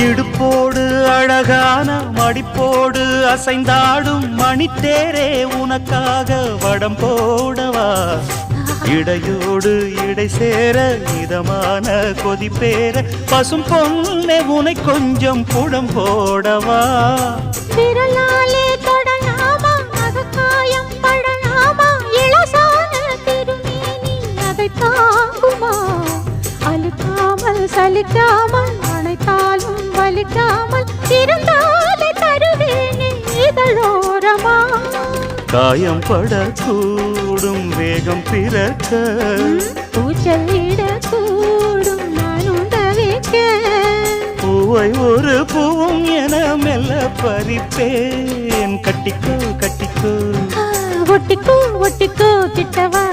இடுப்போடு அழகான மடிப்போடு அசைந்தாடும் மணித்தேரே உனக்காக வடம் போடவா இடையோடு இடை சேர இதமான கொதிப்பேர பசும் பொன்னே உனை கொஞ்சம் புடம் போடவா விரலாலே தொடலாமா அகக்காயம் படலாமா இளசான திருமேனி அதை தாங்குமா அழுக்காமல் சலிக்காமல் அணைத்தாலும் வலிக்காமல் இருந்தாலே தருவேனே இதழோரமா காயம் படக்கூடும் வேகம் பிறக்க பூச்சலிடக்கூடும் நானும் தவிக்க பூவை ஒரு பூவும் என மெல்ல பறிப்பேன் கட்டிக்கோ கட்டிக்கோ ஒட்டிக்கோ ஒட்டிக்கோ கிட்டவா